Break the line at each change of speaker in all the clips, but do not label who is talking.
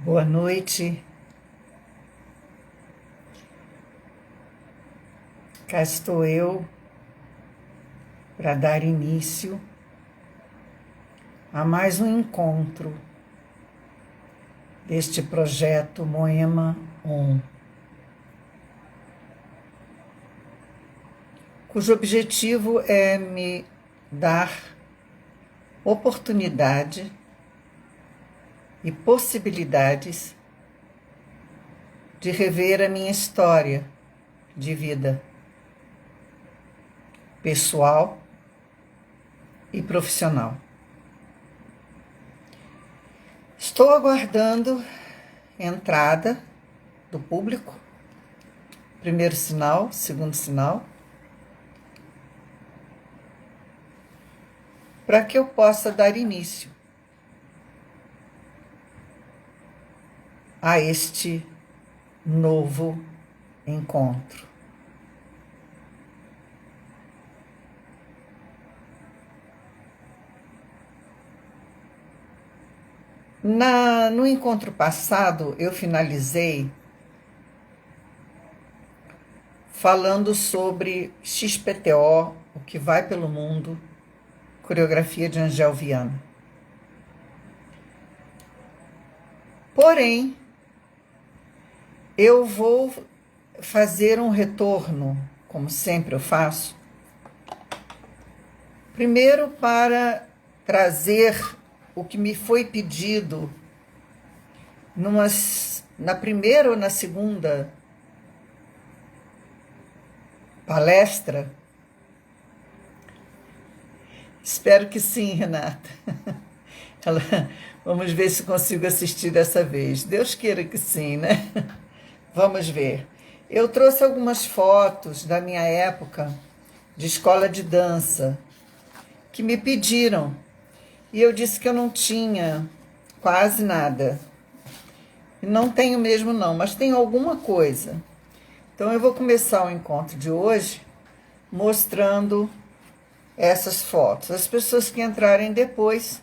Boa noite, cá estou eu para dar início a mais um encontro deste projeto Moema On, cujo objetivo é me dar oportunidade e possibilidades de rever a minha história de vida pessoal e profissional. Estou aguardando a entrada do público, primeiro sinal, segundo sinal, para que eu possa dar início a este novo encontro. No encontro passado, eu finalizei falando sobre XPTO, o que vai pelo mundo, coreografia de Angel Viana. Porém, eu vou fazer um retorno, como sempre eu faço, primeiro para trazer o que me foi pedido na primeira ou na segunda palestra. Espero que sim, Renata. Vamos ver se consigo assistir dessa vez. Deus queira que sim, né? Vamos ver. Eu trouxe algumas fotos da minha época de escola de dança que me pediram. E eu disse que eu não tinha quase nada. Não tenho mesmo não, mas tenho alguma coisa. Então eu vou começar o encontro de hoje mostrando essas fotos. As pessoas que entrarem depois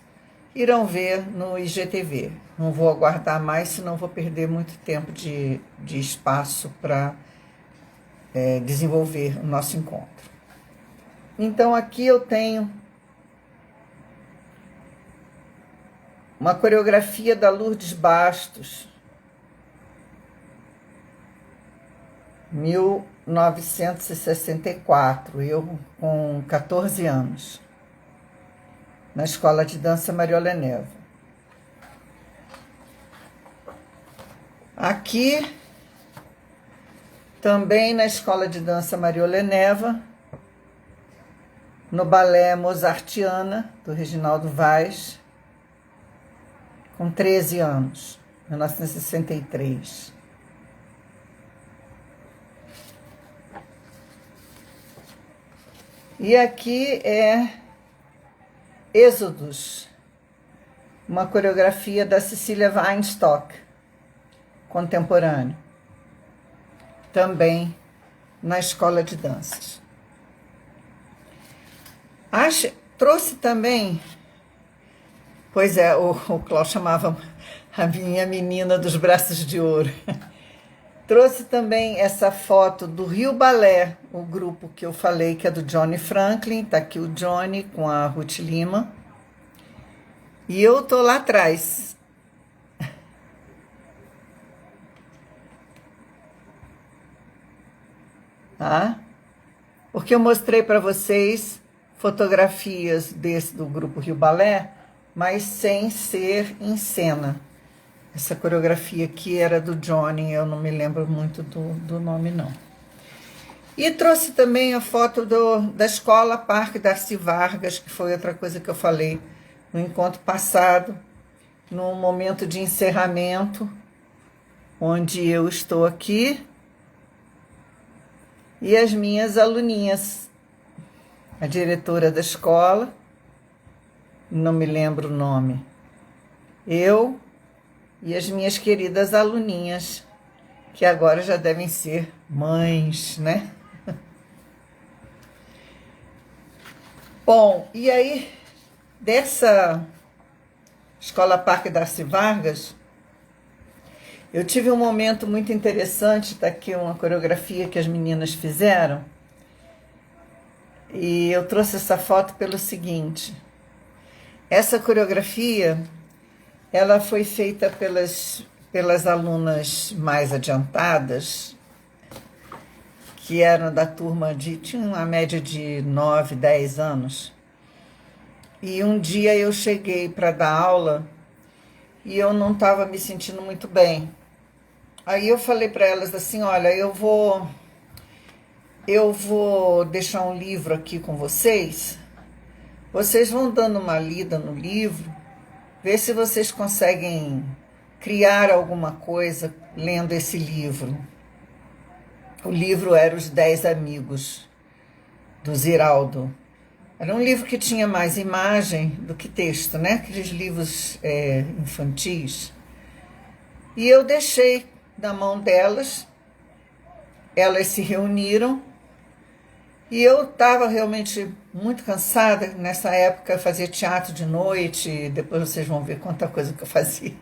irão ver no IGTV. Não vou aguardar mais, senão vou perder muito tempo de espaço para desenvolver o nosso encontro. Então aqui eu tenho uma coreografia da Lourdes Bastos, 1964, eu com 14 anos, na Escola de Dança Mariola Neva. Aqui, também na Escola de Dança Mariola Neva, no Balé Mozartiana, do Reginaldo Vaz, com 13 anos, 1963. E aqui é Êxodos, uma coreografia da Cecília Weinstock, contemporâneo, também na Escola de Danças. Trouxe também, pois é, o Cláudio chamava a minha menina dos braços de ouro. Trouxe também essa foto do Rio Balé, o grupo que eu falei que é do Johnny Franklin. Tá aqui o Johnny com a Ruth Lima. E eu tô lá atrás. Tá? Porque eu mostrei para vocês fotografias do grupo Rio Balé, mas sem ser em cena. Essa coreografia aqui era do Johnny, eu não me lembro muito do nome, não. E trouxe também a foto da Escola Parque Darcy Vargas, que foi outra coisa que eu falei no encontro passado, no momento de encerramento, onde eu estou aqui, e as minhas aluninhas, a diretora da escola, não me lembro o nome, eu e as minhas queridas aluninhas, que agora já devem ser mães, né? Bom, e aí, dessa Escola Parque Darcy Vargas, Eu tive um momento muito interessante, tá aqui uma coreografia que as meninas fizeram, e eu trouxe essa foto pelo seguinte. Essa coreografia, ela foi feita pelas alunas mais adiantadas, que eram da turma tinha uma média de 9, 10 anos. E um dia eu cheguei para dar aula e eu não estava me sentindo muito bem. Aí eu falei para elas assim, olha, eu vou deixar um livro aqui com vocês. Vocês vão dando uma lida no livro, ver se vocês conseguem criar alguma coisa lendo esse livro. O livro era Os 10 Amigos, do Ziraldo. Era um livro que tinha mais imagem do que texto, né? Aqueles livros infantis. E eu deixei na mão delas, elas se reuniram, e eu estava realmente muito cansada. Nessa época eu fazia teatro de noite, depois vocês vão ver quanta coisa que eu fazia.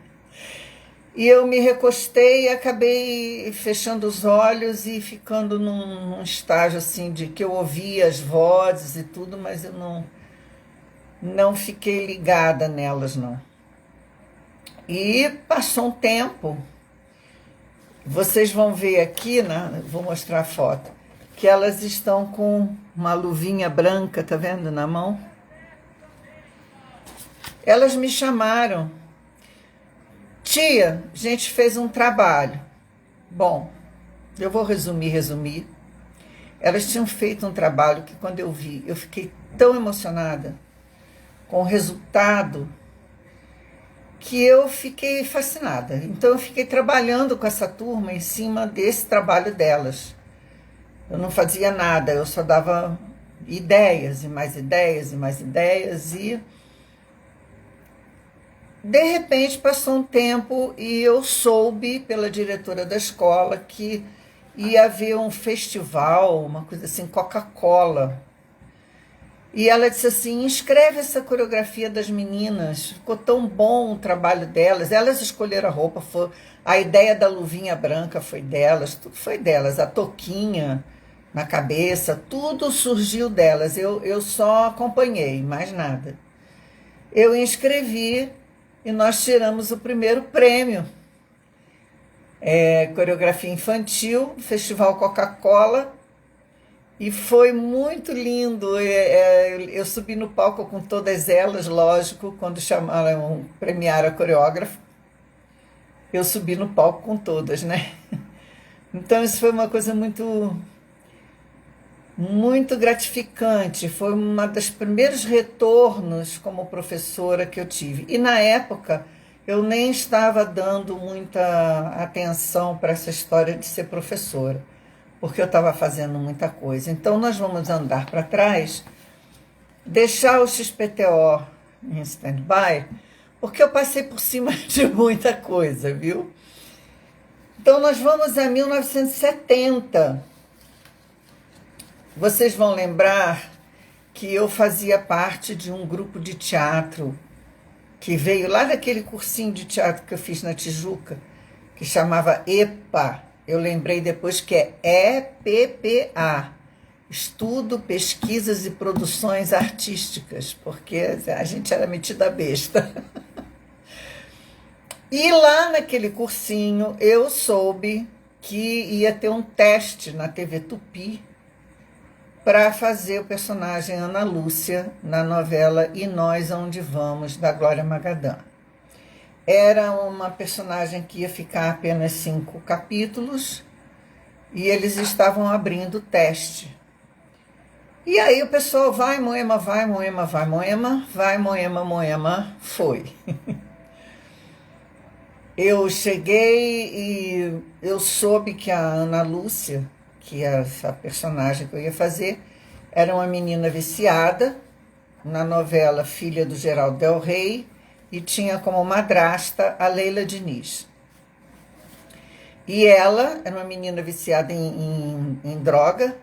E eu me recostei e acabei fechando os olhos e ficando num estágio assim de que eu ouvia as vozes e tudo, mas eu não fiquei ligada nelas, não. E passou um tempo, vocês vão ver aqui, né? Vou mostrar a foto, que elas estão com uma luvinha branca, tá vendo, na mão? Elas me chamaram. Tia, a gente fez um trabalho. Bom, eu vou resumir. Elas tinham feito um trabalho que quando eu vi, eu fiquei tão emocionada com o resultado que eu fiquei fascinada. Então eu fiquei trabalhando com essa turma em cima desse trabalho delas. Eu não fazia nada, eu só dava ideias e mais ideias e mais ideias e de repente passou um tempo e eu soube pela diretora da escola que ia haver um festival, uma coisa assim, Coca-Cola. E ela disse assim, inscreve essa coreografia das meninas, ficou tão bom o trabalho delas, elas escolheram a roupa, a ideia da luvinha branca foi delas, tudo foi delas, a touquinha na cabeça, tudo surgiu delas, eu só acompanhei, mais nada. Eu inscrevi e nós tiramos o primeiro prêmio, coreografia infantil, Festival Coca-Cola, e foi muito lindo. Eu subi no palco com todas elas, lógico, quando chamaram, premiaram a coreógrafa, eu subi no palco com todas, né? Então isso foi uma coisa muito gratificante, foi uma das primeiros retornos como professora que eu tive. E na época eu nem estava dando muita atenção para essa história de ser professora, porque eu estava fazendo muita coisa. Então nós vamos andar para trás, deixar o XPTO em stand-by, porque eu passei por cima de muita coisa, viu? Então nós vamos a 1970. Vocês vão lembrar que eu fazia parte de um grupo de teatro que veio lá daquele cursinho de teatro que eu fiz na Tijuca, que chamava EPA. Eu lembrei depois que é EPPA, Estudo, Pesquisas e Produções Artísticas, porque a gente era metida besta. E lá naquele cursinho eu soube que ia ter um teste na TV Tupi para fazer o personagem Ana Lúcia na novela E Nós Aonde Vamos, da Glória Magadã. Era uma personagem que ia ficar apenas 5 capítulos e eles estavam abrindo o teste. E aí o pessoal vai, Moema, vai, Moema, vai, Moema, vai, Moema, Moema, foi. Eu cheguei e eu soube que a Ana Lúcia, que é essa personagem que eu ia fazer, era uma menina viciada na novela Filha do Geraldo Del Rey e tinha como madrasta a Leila Diniz. E ela era uma menina viciada em droga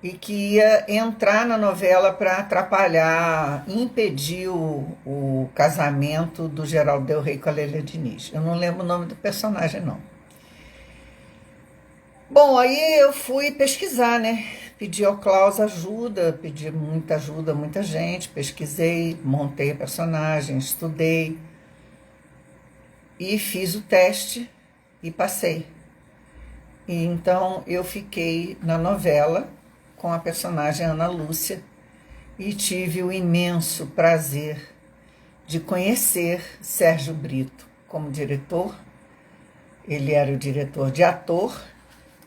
e que ia entrar na novela para atrapalhar, impedir o casamento do Geraldo Del Rey com a Leila Diniz. Eu não lembro o nome do personagem, não. Bom, aí eu fui pesquisar, né? Pedi ao Klaus pedi muita ajuda, muita gente, pesquisei, montei a personagem, estudei e fiz o teste e passei. E então eu fiquei na novela com a personagem Ana Lúcia e tive o imenso prazer de conhecer Sérgio Brito como diretor. Ele era o diretor de ator,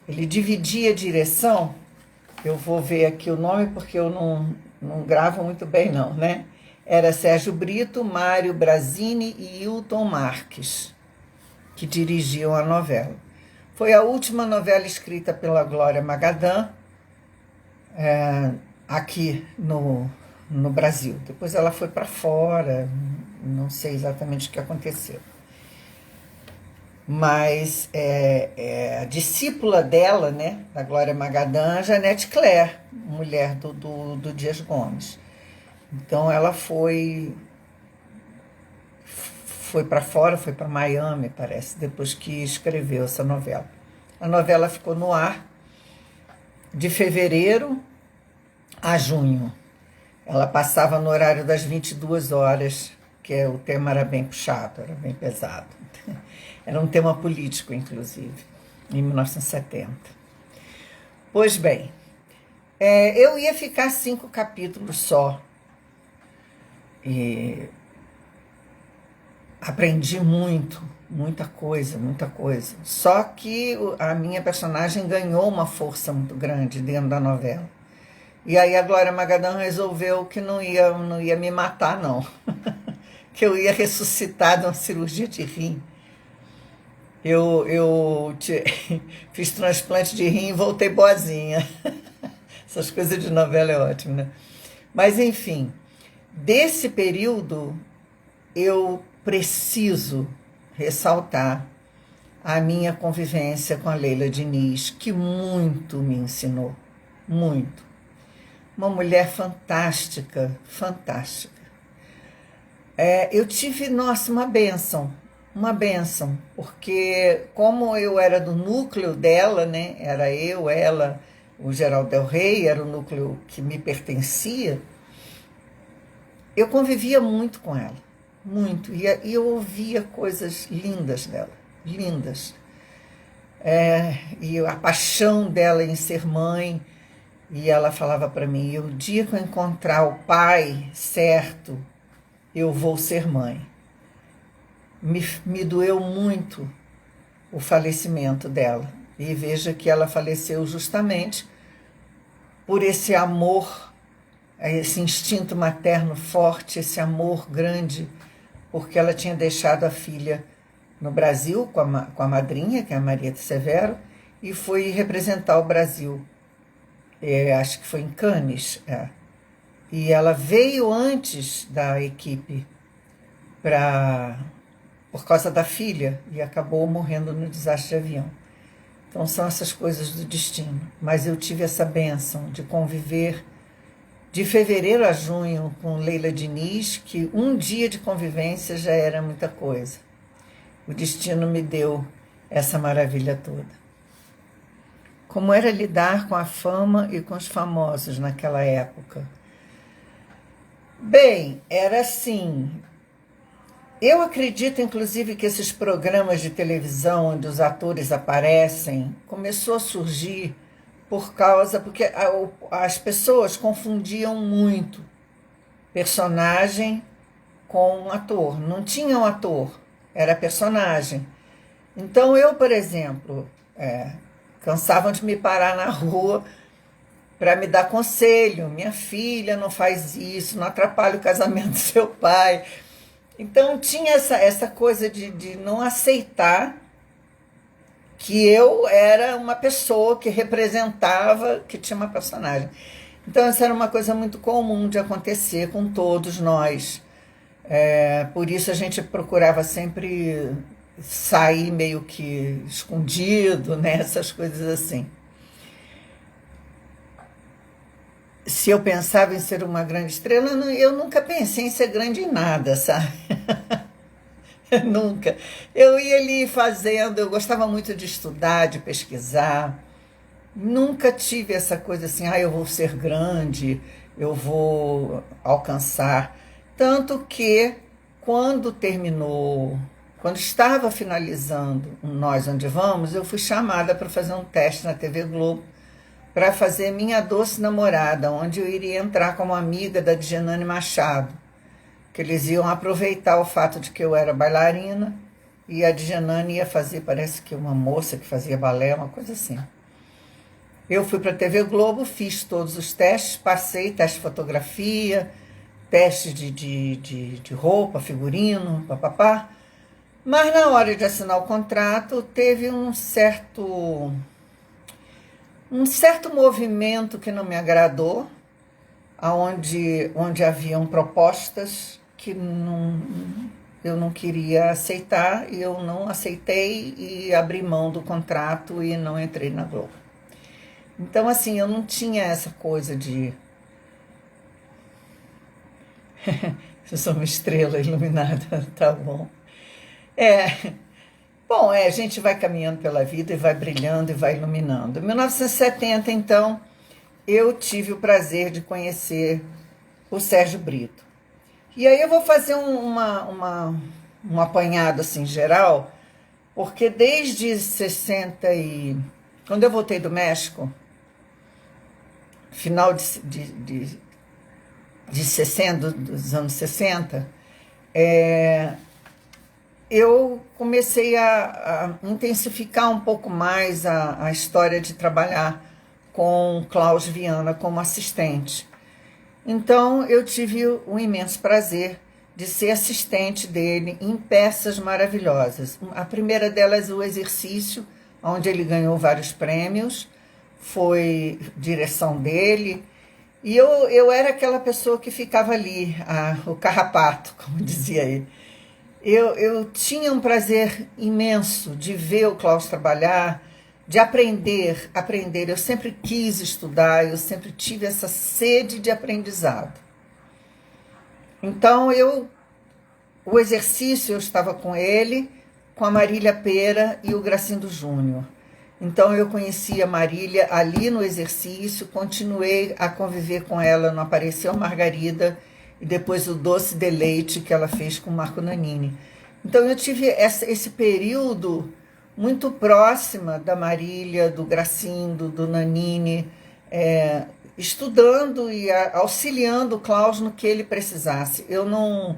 ele dividia a direção. Eu vou ver aqui o nome porque eu não gravo muito bem não, né? Era Sérgio Brito, Mário Brazini e Hilton Marques, que dirigiam a novela. Foi a última novela escrita pela Glória Magadã, aqui no Brasil. Depois ela foi para fora, não sei exatamente o que aconteceu. Mas a discípula dela, né, da Glória Magadã, Janete Claire, mulher do Dias Gomes. Então ela foi para fora, foi para Miami, parece, depois que escreveu essa novela. A novela ficou no ar de fevereiro a junho. Ela passava no horário das 22 horas, que o tema era bem puxado, era bem pesado. Era um tema político, inclusive, em 1970. Pois bem, eu ia ficar 5 capítulos só. E aprendi muita coisa. Só que a minha personagem ganhou uma força muito grande dentro da novela. E aí a Glória Magadã resolveu que não ia me matar, não. Que eu ia ressuscitar de uma cirurgia de rim. Eu fiz transplante de rim e voltei boazinha. Essas coisas de novela é ótimo, né? Mas, enfim, desse período, eu preciso ressaltar a minha convivência com a Leila Diniz, que muito me ensinou, muito. Uma mulher fantástica. Eu tive, nossa, uma bênção, porque como eu era do núcleo dela, né? Era eu, ela, o Geraldo Del Rey, era o núcleo que me pertencia, eu convivia muito com ela, muito, e eu ouvia coisas lindas dela, lindas. E a paixão dela em ser mãe, e ela falava para mim, o dia que eu encontrar o pai certo, eu vou ser mãe. Me doeu muito o falecimento dela. E veja que ela faleceu justamente por esse amor, esse instinto materno forte, esse amor grande, porque ela tinha deixado a filha no Brasil com a madrinha, que é a Maria de Severo, e foi representar o Brasil. Acho que foi em Cannes. E ela veio antes da equipe por causa da filha e acabou morrendo no desastre de avião. Então são essas coisas do destino. Mas eu tive essa bênção de conviver de fevereiro a junho com Leila Diniz, que um dia de convivência já era muita coisa. O destino me deu essa maravilha toda. Como era lidar com a fama e com os famosos naquela época? Bem, era assim. Eu acredito, inclusive, que esses programas de televisão onde os atores aparecem começou a surgir porque as pessoas confundiam muito personagem com ator. Não tinha um ator, era personagem. Então eu, por exemplo, cansavam de me parar na rua para me dar conselho. Minha filha, não faz isso, não atrapalha o casamento do seu pai. Então tinha essa coisa de não aceitar que eu era uma pessoa que representava, que tinha uma personagem. Então essa era uma coisa muito comum de acontecer com todos nós. Por isso a gente procurava sempre sair meio que escondido, né? Essas coisas assim. Se eu pensava em ser uma grande estrela, eu nunca pensei em ser grande em nada, sabe? Nunca. Eu ia ali fazendo, eu gostava muito de estudar, de pesquisar. Nunca tive essa coisa assim, eu vou ser grande, eu vou alcançar. Tanto que quando terminou, quando estava finalizando o Nós Onde Vamos, eu fui chamada para fazer um teste na TV Globo para fazer Minha Doce Namorada, onde eu iria entrar como amiga da Djanane Machado, que eles iam aproveitar o fato de que eu era bailarina e a Djanane ia fazer, parece que uma moça que fazia balé, uma coisa assim. Eu fui para a TV Globo, fiz todos os testes, passei teste de fotografia, teste de roupa, figurino, papapá. Mas na hora de assinar o contrato, teve um certo movimento que não me agradou, onde haviam propostas que eu não queria aceitar, e eu não aceitei e abri mão do contrato e não entrei na Globo. Então, assim, eu não tinha essa coisa de... Eu sou uma estrela iluminada, tá bom. Bom, a gente vai caminhando pela vida e vai brilhando e vai iluminando. Em 1970, então, eu tive o prazer de conhecer o Sérgio Brito. E aí eu vou fazer um apanhado assim geral, porque desde 60 e... Quando eu voltei do México, final de 60, dos anos 60, eu comecei a intensificar um pouco mais a história de trabalhar com Klaus Viana como assistente. Então, eu tive o imenso prazer de ser assistente dele em peças maravilhosas. A primeira delas, O Exercício, onde ele ganhou vários prêmios, foi direção dele. E eu era aquela pessoa que ficava ali, o carrapato, como dizia ele. Eu tinha um prazer imenso de ver o Klaus trabalhar, de aprender. Eu sempre quis estudar, eu sempre tive essa sede de aprendizado. Então, o Exercício, eu estava com ele, com a Marília Pêra e o Gracindo Júnior. Então, eu conheci a Marília ali no Exercício, continuei a conviver com ela no Apareceu Margarida, e depois o Doce de Leite que ela fez com o Marco Nanini. Então, eu tive esse período muito próxima da Marília, do Gracindo, do Nanini, estudando e auxiliando o Klaus no que ele precisasse. Eu não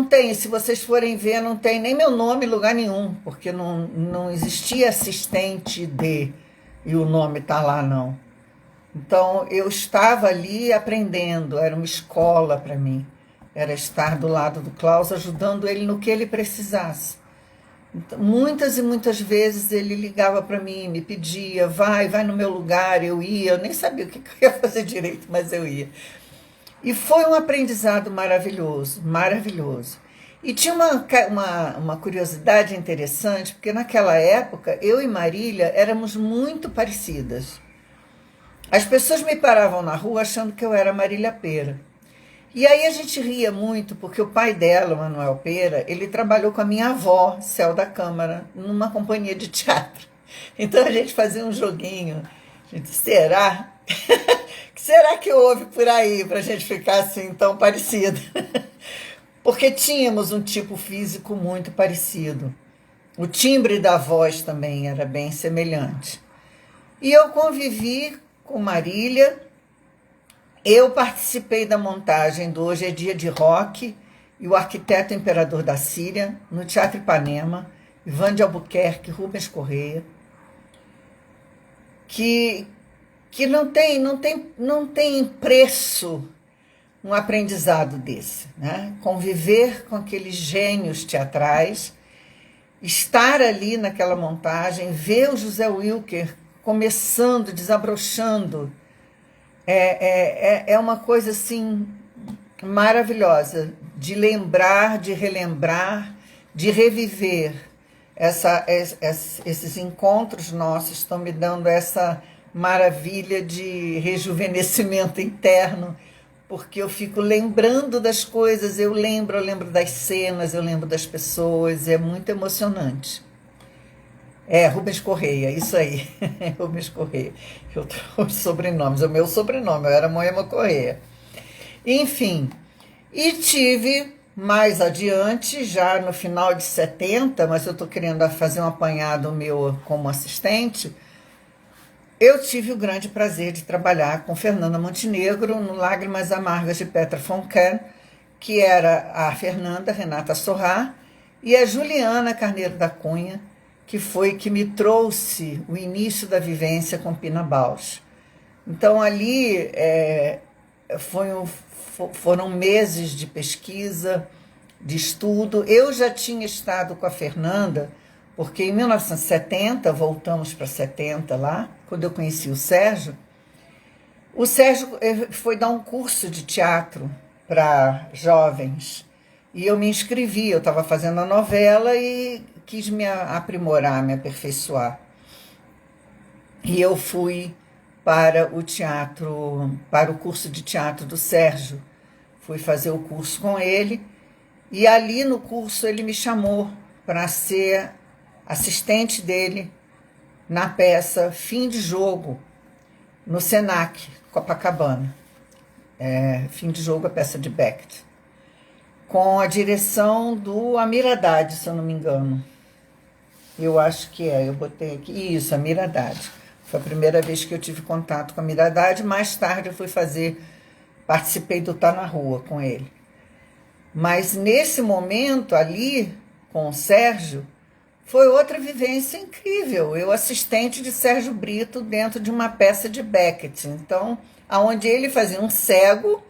tenho, se vocês forem ver, não tem nem meu nome em lugar nenhum, porque não existia assistente de, e o nome está lá, não. Então, eu estava ali aprendendo, era uma escola para mim. Era estar do lado do Klaus, ajudando ele no que ele precisasse. Então, muitas e muitas vezes ele ligava para mim, me pedia, vai no meu lugar, eu ia. Eu nem sabia o que eu ia fazer direito, mas eu ia. E foi um aprendizado maravilhoso, maravilhoso. E tinha uma curiosidade interessante, porque naquela época, eu e Marília éramos muito parecidas. As pessoas me paravam na rua achando que eu era Marília Pêra. E aí a gente ria muito, porque o pai dela, Manuel Pêra, ele trabalhou com a minha avó, Céu da Câmara, numa companhia de teatro. Então a gente fazia um joguinho. Gente, será? O que será que houve por aí para a gente ficar assim tão parecida? Porque tínhamos um tipo físico muito parecido. O timbre da voz também era bem semelhante. E eu convivi com Marília. Eu participei da montagem do Hoje é Dia de Rock e o Arquiteto Imperador da Síria, no Teatro Ipanema, Ivan de Albuquerque, Rubens Correia, que não tem preço um aprendizado desse, né? Conviver com aqueles gênios teatrais, estar ali naquela montagem, ver o José Wilker começando, desabrochando, é uma coisa assim maravilhosa de lembrar, de relembrar, de reviver. Esses encontros nossos estão me dando essa maravilha de rejuvenescimento interno, porque eu fico lembrando das coisas, eu lembro das cenas, eu lembro das pessoas, é muito emocionante. É, Rubens Correia, isso aí. Rubens Correia. Eu trouxe sobrenomes, o meu sobrenome, eu era Moema Correia. Enfim, e tive mais adiante, já no final de 70, mas eu estou querendo fazer um apanhado meu como assistente, eu tive o grande prazer de trabalhar com Fernanda Montenegro no Lágrimas Amargas de Petra von Kern, que era a Fernanda Renata Sorrah e a Juliana Carneiro da Cunha, que foi que me trouxe o início da vivência com Pina Bausch. Então ali foram meses de pesquisa, de estudo. Eu já tinha estado com a Fernanda, porque em 1970, voltamos para 70 lá, quando eu conheci o Sérgio foi dar um curso de teatro para jovens. E eu me inscrevi, eu estava fazendo a novela e quis me aprimorar, me aperfeiçoar. E eu fui para o teatro, para o curso de teatro do Sérgio. Fui fazer o curso com ele e ali no curso ele me chamou para ser assistente dele na peça Fim de Jogo, no Senac, Copacabana. Fim de Jogo, a peça de Beckett. Com a direção do Amir Haddad, se eu não me engano. Eu acho que eu botei aqui. Isso, Amir Haddad. Foi a primeira vez que eu tive contato com a Amir Haddad. Mais tarde eu fui participei do Tá na Rua com ele. Mas nesse momento ali, com o Sérgio, foi outra vivência incrível. Eu assistente de Sérgio Brito dentro de uma peça de Beckett. Então, aonde ele fazia um cego,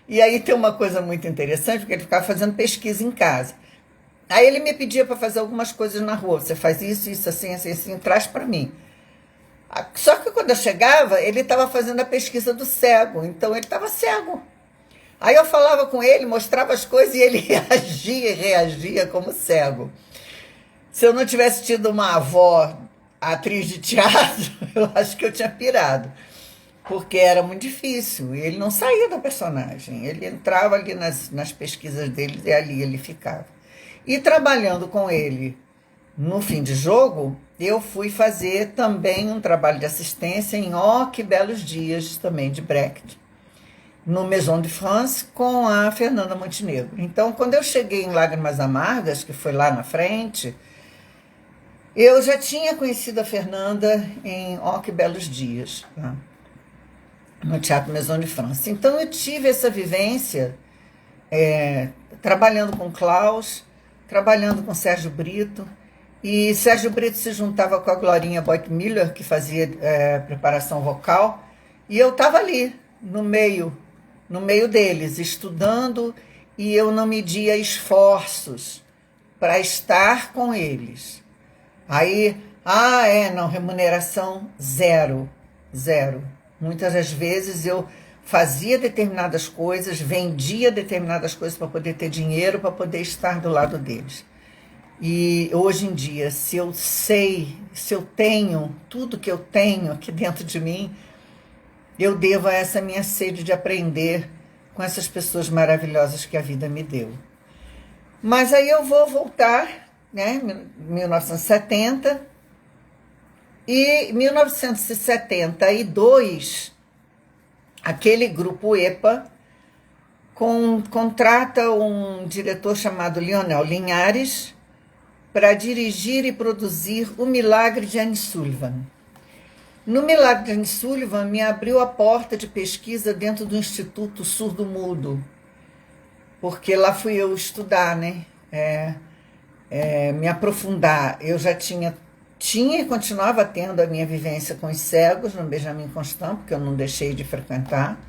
e aí tem uma coisa muito interessante, porque ele ficava fazendo pesquisa em casa. Aí ele me pedia para fazer algumas coisas na rua. Você faz isso, isso, assim, assim, assim, traz para mim. Só que quando eu chegava, ele estava fazendo a pesquisa do cego, então ele estava cego. Aí eu falava com ele, mostrava as coisas e ele reagia e reagia como cego. Se eu não tivesse tido uma avó atriz de teatro, eu acho que eu tinha pirado, porque era muito difícil. Ele não saía da personagem, ele entrava ali nas pesquisas dele e ali ele ficava. E trabalhando com ele no Fim de Jogo, eu fui fazer também um trabalho de assistência em Oh, que Belos Dias, também de Brecht, no Maison de France, com a Fernanda Montenegro. Então, quando eu cheguei em Lágrimas Amargas, que foi lá na frente, eu já tinha conhecido a Fernanda em Oh, que Belos Dias, tá? No Teatro Maison de France. Então, eu tive essa vivência trabalhando com Klaus, trabalhando com Sérgio Brito, e Sérgio Brito se juntava com a Glorinha Boitmiller, que fazia preparação vocal, e eu estava ali, no meio deles, estudando, e eu não media esforços para estar com eles. Aí, não, remuneração zero. Muitas das vezes eu fazia determinadas coisas, vendia determinadas coisas para poder ter dinheiro, para poder estar do lado deles. E hoje em dia, se eu tenho tudo que eu tenho aqui dentro de mim, eu devo a essa minha sede de aprender com essas pessoas maravilhosas que a vida me deu. Mas aí eu vou voltar, né, 1970, e 1972, aquele grupo EPA contrata um diretor chamado Lionel Linhares para dirigir e produzir O Milagre de Anne Sullivan. No Milagre de Anne Sullivan me abriu a porta de pesquisa dentro do Instituto Surdo-Mudo, porque lá fui eu estudar, né? Me aprofundar. Eu já tinha e continuava tendo a minha vivência com os cegos no Benjamin Constant, porque eu não deixei de frequentar.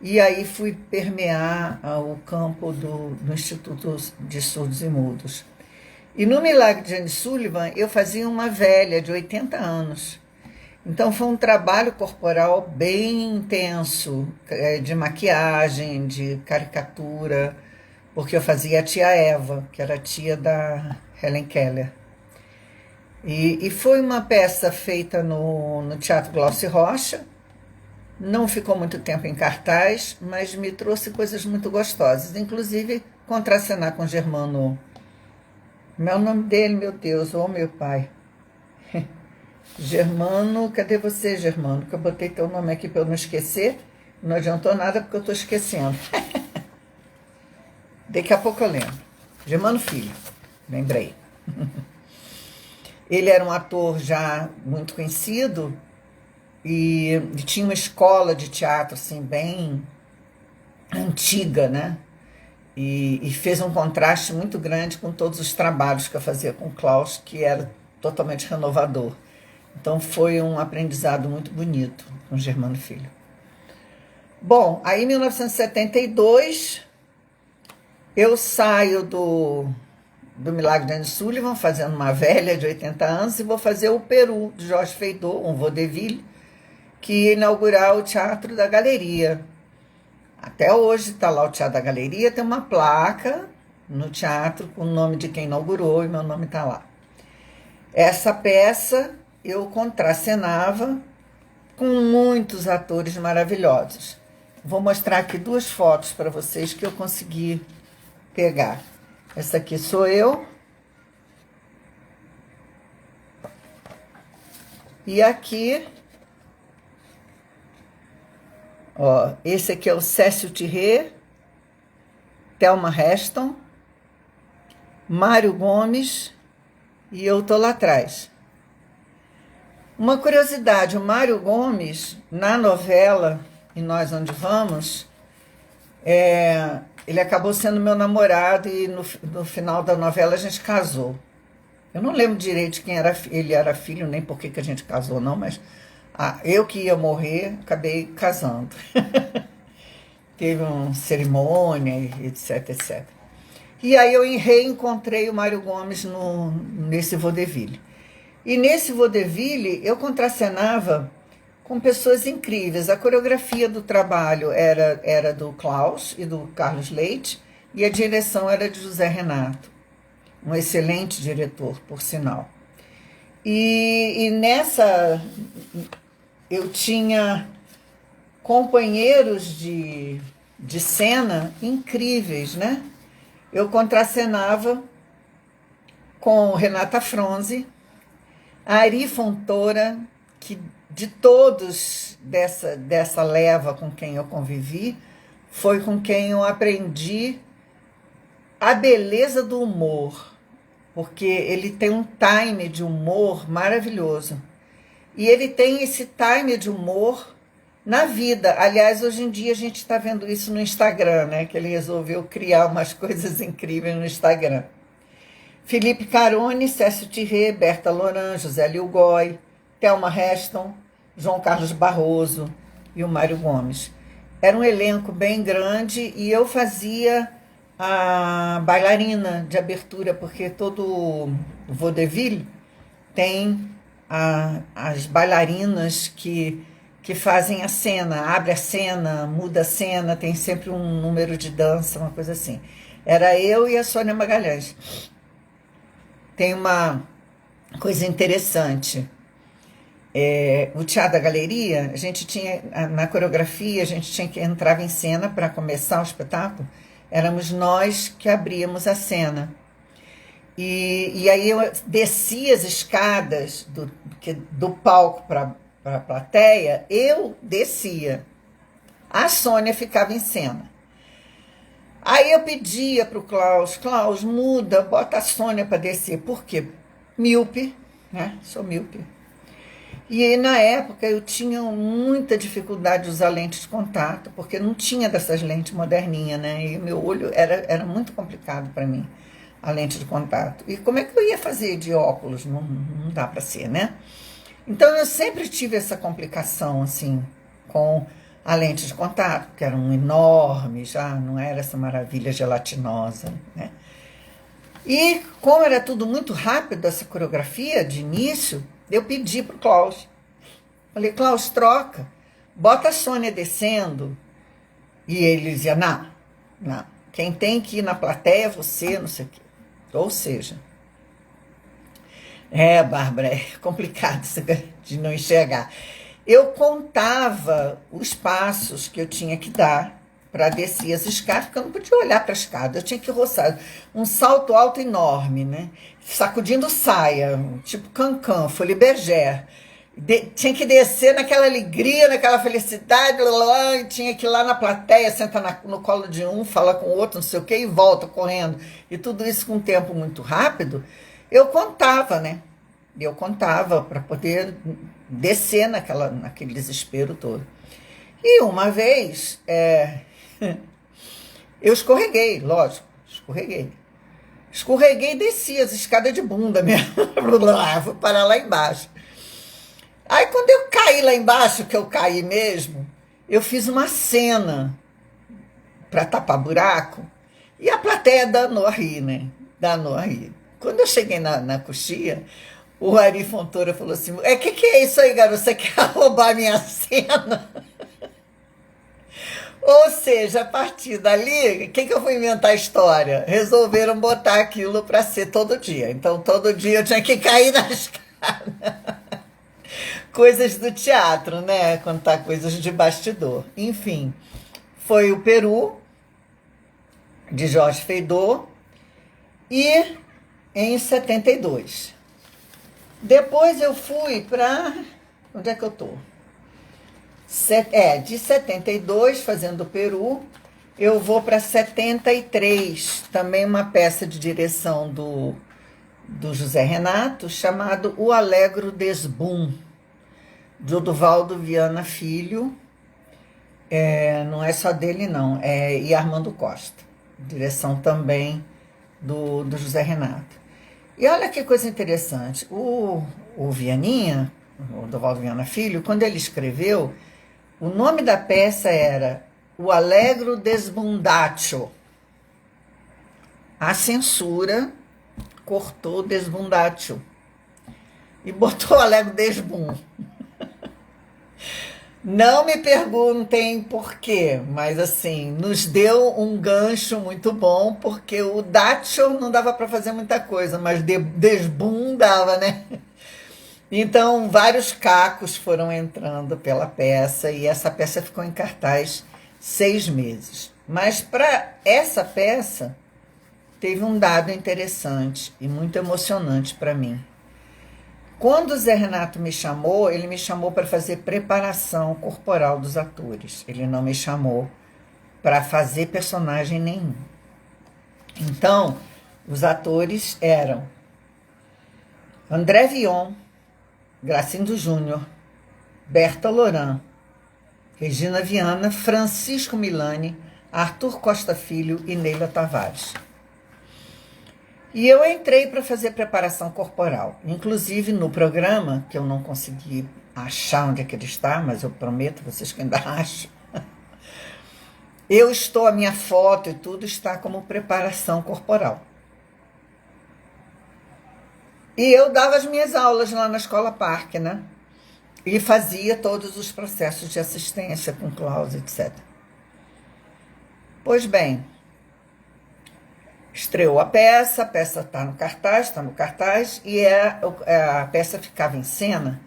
E aí fui permear o campo do Instituto de Surdos e Mudos. E no Milagre de Anne Sullivan eu fazia uma velha de 80 anos. Então foi um trabalho corporal bem intenso, de maquiagem, de caricatura, porque eu fazia a tia Eva, que era a tia da Helen Keller. E foi uma peça feita no Teatro Glaucio Rocha. Não ficou muito tempo em cartaz, mas me trouxe coisas muito gostosas, inclusive contracenar com Germano. Meu nome dele, meu Deus, meu pai. Germano, cadê você, Germano? Que eu botei teu nome aqui para eu não esquecer. Não adiantou nada porque eu estou esquecendo. Daqui a pouco eu lembro. Germano Filho, lembrei. Ele era um ator já muito conhecido e tinha uma escola de teatro assim bem antiga, né? E fez um contraste muito grande com todos os trabalhos que eu fazia com o Klaus, que era totalmente renovador. Então foi um aprendizado muito bonito com o Germano Filho. Bom, aí em 1972 eu saio do Milagre de Anne Sullivan, fazendo uma velha de 80 anos, e vou fazer o Peru, de Jorge Feydeau, um vaudeville, que ia inaugurar o Teatro da Galeria. Até hoje está lá o Teatro da Galeria, tem uma placa no teatro com o nome de quem inaugurou e meu nome está lá. Essa peça eu contracenava com muitos atores maravilhosos. Vou mostrar aqui duas fotos para vocês que eu consegui pegar. Essa aqui sou eu. E aqui, ó, esse aqui é o Cécio Thierry, Thelma Heston, Mário Gomes e eu tô lá atrás. Uma curiosidade, o Mário Gomes, na novela E Nós Onde Vamos, ele acabou sendo meu namorado e no final da novela a gente casou. Eu não lembro direito de quem ele era filho, nem por que a gente casou, não, mas eu que ia morrer, acabei casando. Teve uma cerimônia, etc, etc. E aí eu reencontrei o Mário Gomes nesse vaudeville. E nesse vaudeville eu contracenava com pessoas incríveis. A coreografia do trabalho era do Klaus e do Carlos Leite, e a direção era de José Renato, um excelente diretor, por sinal. E nessa eu tinha companheiros de cena incríveis, né? Eu contracenava com Renata Fronzi, Ari Fontoura, que de todos dessa leva com quem eu convivi, foi com quem eu aprendi a beleza do humor, porque ele tem um time de humor maravilhoso. E ele tem esse time de humor na vida. Aliás, hoje em dia a gente está vendo isso no Instagram, né? Que ele resolveu criar umas coisas incríveis no Instagram. Felipe Carone, Cécio Thierry, Berta Loran, José Lilgoy, Thelma Heston, João Carlos Barroso e o Mário Gomes. Era um elenco bem grande e eu fazia a bailarina de abertura, porque todo vaudeville tem as bailarinas que fazem a cena, abre a cena, muda a cena, tem sempre um número de dança, uma coisa assim. Era eu e a Sônia Magalhães. Tem uma coisa interessante. O Teatro da Galeria, a gente tinha, na coreografia, a gente tinha que entrar em cena para começar o espetáculo. Éramos nós que abríamos a cena. E aí eu descia as escadas do palco para a plateia, eu descia. A Sônia ficava em cena. Aí eu pedia para o Klaus, muda, bota a Sônia para descer. Por quê? Míope, né? Sou míope. E na época eu tinha muita dificuldade de usar lente de contato, porque não tinha dessas lentes moderninhas, né? E meu olho era muito complicado para mim, a lente de contato. E como é que eu ia fazer de óculos? Não dá para ser, né? Então eu sempre tive essa complicação, assim, com a lente de contato, que eram enormes, já não era essa maravilha gelatinosa, né? E como era tudo muito rápido, essa coreografia de início, eu pedi para o Klaus. Falei, Klaus, troca, bota a Sônia descendo. E ele dizia, não, quem tem que ir na plateia é você, não sei o quê. Ou seja, Bárbara, é complicado isso de não enxergar. Eu contava os passos que eu tinha que dar para descer as escadas, porque eu não podia olhar para a escada, eu tinha que roçar. Um salto alto enorme, né? Sacudindo saia, tipo cancan, folie bergère. Tinha que descer naquela alegria, naquela felicidade, e tinha que ir lá na plateia, sentar no colo de um, falar com o outro, não sei o quê, e volta correndo. E tudo isso com um tempo muito rápido. Eu contava, né? Eu contava para poder descer naquele desespero todo. E uma vez, eu escorreguei, lógico, escorreguei. Escorreguei e desci as escadas de bunda mesmo. Fui parar lá embaixo. Aí quando eu caí lá embaixo, que eu caí mesmo, eu fiz uma cena para tapar buraco e a plateia danou a rir, né? Danou a rir. Quando eu cheguei na coxia, o Ari Fontoura falou assim, que é isso aí, garoto? Você quer roubar minha cena? Ou seja, a partir dali, o que eu fui inventar a história? Resolveram botar aquilo para ser todo dia. Então, todo dia eu tinha que cair na escada. Coisas do teatro, né? Contar coisas de bastidor. Enfim, foi o Peru, de Jorge Feydeau, e em 72. Depois eu fui para... Onde é que eu tô? De 72, fazendo o Peru, eu vou para 73, também uma peça de direção do José Renato, chamado O Alegro Desbum, do Oduvaldo Viana Filho. Não é só dele, não, e Armando Costa. Direção também do José Renato. E olha que coisa interessante, o Vianinha, o Oduvaldo Viana Filho, quando ele escreveu, o nome da peça era O Alegro Desbundatio. A censura cortou Desbundatio e botou o Alegro Desbum. Não me perguntem por quê, mas assim, nos deu um gancho muito bom, porque o Datio não dava para fazer muita coisa, mas Desbum dava, né? Então, vários cacos foram entrando pela peça e essa peça ficou em cartaz 6 meses. Mas para essa peça, teve um dado interessante e muito emocionante para mim. Quando o Zé Renato me chamou, ele me chamou para fazer preparação corporal dos atores. Ele não me chamou para fazer personagem nenhum. Então, os atores eram André Vion, Gracindo Júnior, Berta Loran, Regina Viana, Francisco Milani, Arthur Costa Filho e Neila Tavares. E eu entrei para fazer preparação corporal. Inclusive no programa, que eu não consegui achar onde é que ele está, mas eu prometo a vocês que ainda acham. A minha foto e tudo está como preparação corporal. E eu dava as minhas aulas lá na Escola Parque, né? E fazia todos os processos de assistência com Klaus, etc. Pois bem, estreou a peça está no cartaz, e a peça ficava em cena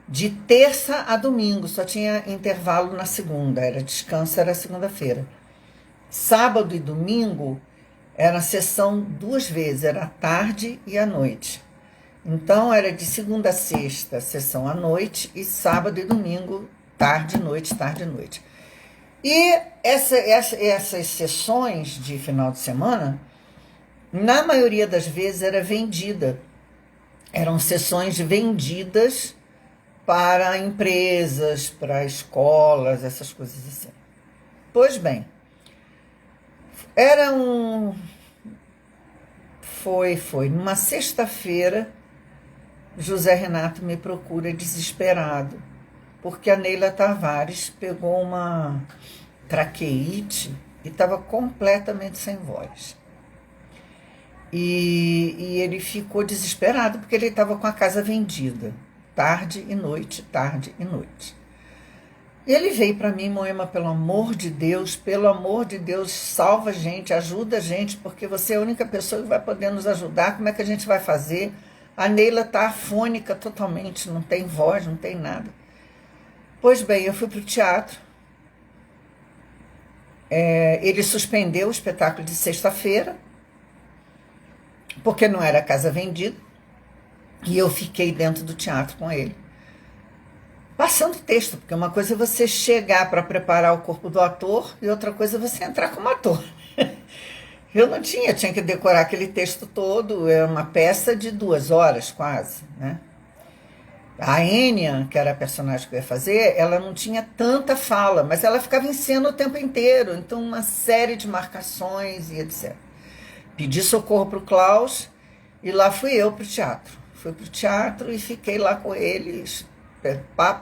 de terça a domingo, só tinha intervalo na segunda, descanso era segunda-feira. Sábado e domingo era sessão 2 vezes, era à tarde e à noite. Então, era de segunda a sexta, sessão à noite, e sábado e domingo, tarde e noite, tarde e noite. E essas sessões de final de semana, na maioria das vezes, era vendida. Eram sessões vendidas para empresas, para escolas, essas coisas assim. Pois bem, Foi numa sexta-feira, José Renato me procura desesperado, porque a Neila Tavares pegou uma traqueite e estava completamente sem voz. E ele ficou desesperado, porque ele estava com a casa vendida, tarde e noite, tarde e noite. E ele veio para mim, Moema, pelo amor de Deus, salva a gente, ajuda a gente, porque você é a única pessoa que vai poder nos ajudar, como é que a gente vai fazer? A Neila está afônica totalmente, não tem voz, não tem nada. Pois bem, eu fui para o teatro Ele suspendeu o espetáculo de sexta-feira, porque não era casa vendida, e eu fiquei dentro do teatro com ele, passando texto, porque uma coisa é você chegar para preparar o corpo do ator e outra coisa é você entrar como ator. Eu não tinha que decorar aquele texto todo, é uma peça de 2 horas quase, né? A Enya, que era a personagem que eu ia fazer, ela não tinha tanta fala, mas ela ficava em cena o tempo inteiro, então uma série de marcações e etc. Pedi socorro para o Klaus e lá fui eu para o teatro. Fui para o teatro e fiquei lá com eles, pá.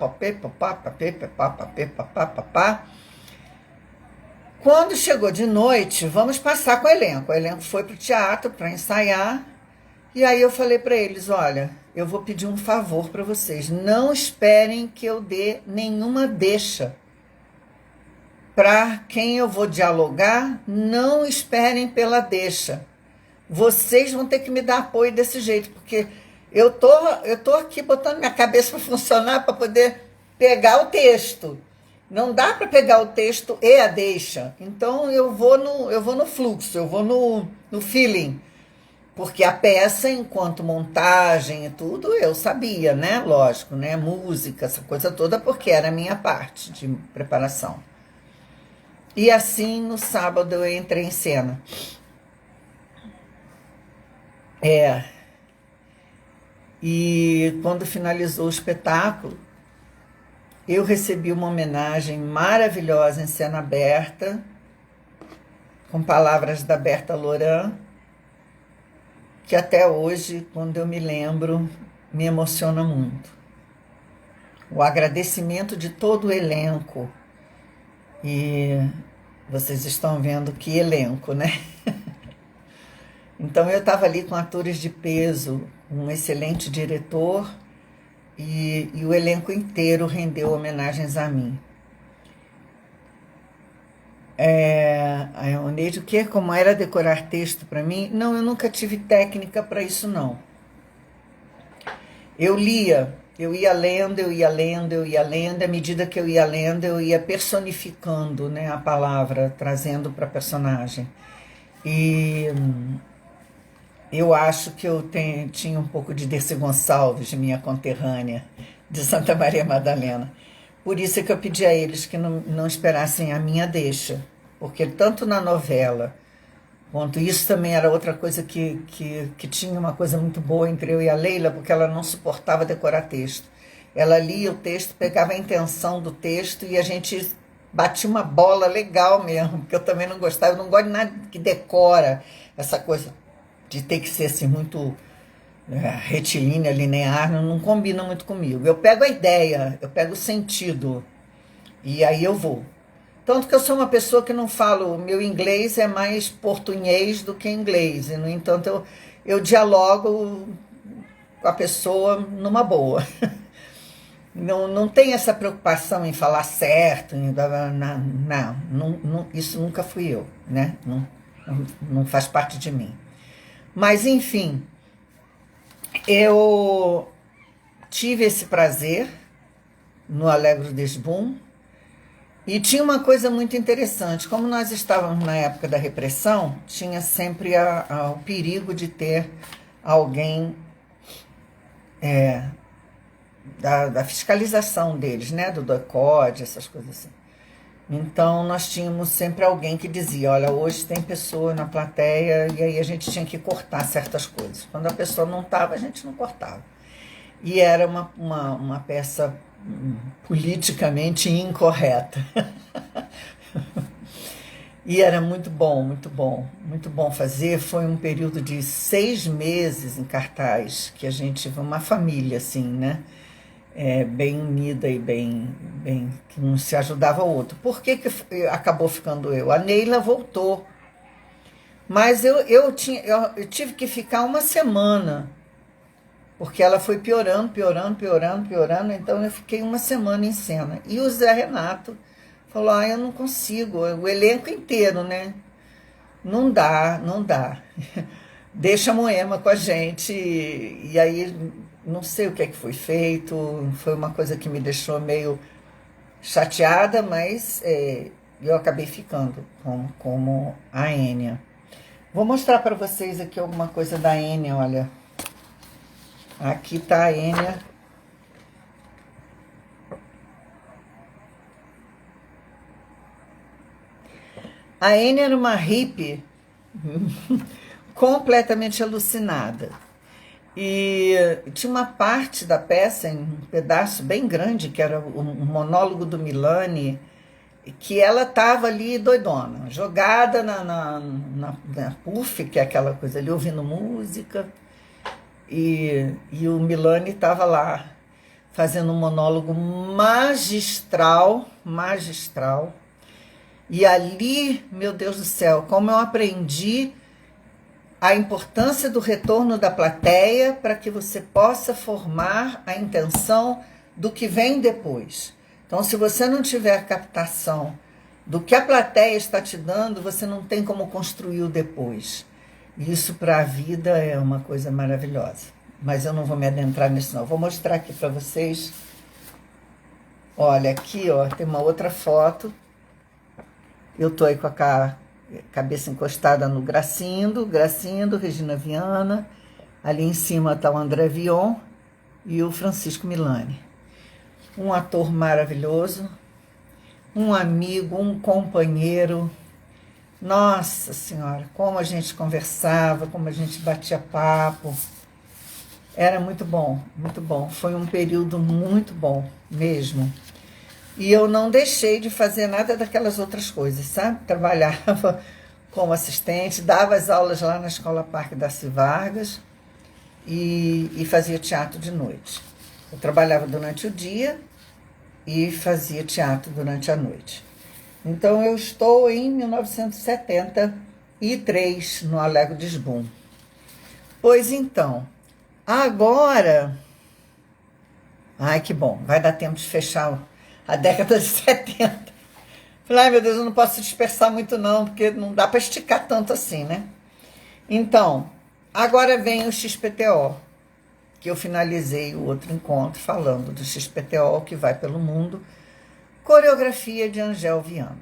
Quando chegou de noite, vamos passar com o elenco. O elenco foi para o teatro para ensaiar. E aí eu falei para eles, olha, eu vou pedir um favor para vocês. Não esperem que eu dê nenhuma deixa. Para quem eu vou dialogar, não esperem pela deixa. Vocês vão ter que me dar apoio desse jeito, porque eu tô aqui botando minha cabeça para funcionar para poder pegar o texto. Não dá para pegar o texto e a deixa. Então eu vou no fluxo, eu vou no feeling. Porque a peça, enquanto montagem e tudo, eu sabia, né? Lógico, né? Música, essa coisa toda, porque era a minha parte de preparação. E assim, no sábado, eu entrei em cena. E quando finalizou o espetáculo, eu recebi uma homenagem maravilhosa em cena aberta, com palavras da Berta Loran, que até hoje, quando eu me lembro, me emociona muito. O agradecimento de todo o elenco. E vocês estão vendo que elenco, né? Então eu estava ali com atores de peso, um excelente diretor, e o elenco inteiro rendeu homenagens a mim. Aí o Neide, o que? Como era decorar texto para mim? Não, eu nunca tive técnica para isso, não. Eu lia, eu ia lendo, à medida que eu ia lendo, eu ia personificando, né, a palavra, trazendo para a personagem. E eu acho que eu tinha um pouco de Dercy Gonçalves, minha conterrânea, de Santa Maria Madalena. Por isso é que eu pedi a eles que não esperassem a minha deixa, porque tanto na novela, quanto isso também era outra coisa que tinha uma coisa muito boa entre eu e a Leila, porque ela não suportava decorar texto. Ela lia o texto, pegava a intenção do texto e a gente batia uma bola legal mesmo, porque eu também não gostava, eu não gosto de nada que decora, essa coisa de ter que ser assim muito retilínea, linear, não combina muito comigo. Eu pego a ideia, eu pego o sentido e aí eu vou. Tanto que eu sou uma pessoa que não falo, meu inglês é mais portunhês do que inglês, e no entanto eu dialogo com a pessoa numa boa. Não tem essa preocupação em falar certo, não, isso nunca fui eu, né? Não faz parte de mim. Mas, enfim, eu tive esse prazer no Alegro Desbum e tinha uma coisa muito interessante. Como nós estávamos na época da repressão, tinha sempre o perigo de ter alguém da fiscalização deles, né? Do DOCOD, essas coisas assim. Então, nós tínhamos sempre alguém que dizia, olha, hoje tem pessoa na plateia, e aí a gente tinha que cortar certas coisas. Quando a pessoa não estava, a gente não cortava. E era uma peça politicamente incorreta. E era muito bom fazer. Foi um período de 6 meses em cartaz, que a gente, uma família assim, né? Bem unida e bem que um se ajudava o outro. Por que acabou ficando eu? A Neila voltou, mas eu tive que ficar uma semana, porque ela foi piorando, então eu fiquei uma semana em cena. E o Zé Renato falou, eu não consigo, o elenco inteiro, né? Não dá. Deixa a Moema com a gente, e aí não sei o que é que foi feito, foi uma coisa que me deixou meio chateada, mas E eu acabei ficando como a Enya. Vou mostrar para vocês aqui alguma coisa da Enya, olha. Aqui tá a Enya. A Enya era uma hippie completamente alucinada. E tinha uma parte da peça, um pedaço bem grande, que era o monólogo do Milani, que ela estava ali doidona, jogada na puff, que é aquela coisa ali, ouvindo música, e o Milani estava lá, fazendo um monólogo magistral, magistral. E ali, meu Deus do céu, como eu aprendi a importância do retorno da plateia para que você possa formar a intenção do que vem depois. Então, se você não tiver captação do que a plateia está te dando, você não tem como construir o depois. Isso para a vida é uma coisa maravilhosa. Mas eu não vou me adentrar nisso, não. Vou mostrar aqui para vocês. Olha, aqui ó, tem uma outra foto. Eu tô aí com a cabeça encostada no Gracindo, Regina Viana. Ali em cima está o André Vion e o Francisco Milani. Um ator maravilhoso, um amigo, um companheiro. Nossa Senhora, como a gente conversava, como a gente batia papo. Era muito bom, muito bom. Foi um período muito bom mesmo. E eu não deixei de fazer nada daquelas outras coisas, sabe? Trabalhava como assistente, dava as aulas lá na Escola Parque Darcy Vargas e fazia teatro de noite. Eu trabalhava durante o dia e fazia teatro durante a noite. Então, eu estou em 1973, no Alego de Esbum. Pois então, agora... Ai, que bom, vai dar tempo de fechar a década de 70. Falei, ai meu Deus, eu não posso dispersar muito não, porque não dá para esticar tanto assim, né? Então, agora vem o XPTO, que eu finalizei o outro encontro falando do XPTO, que vai pelo mundo, coreografia de Angel Viana,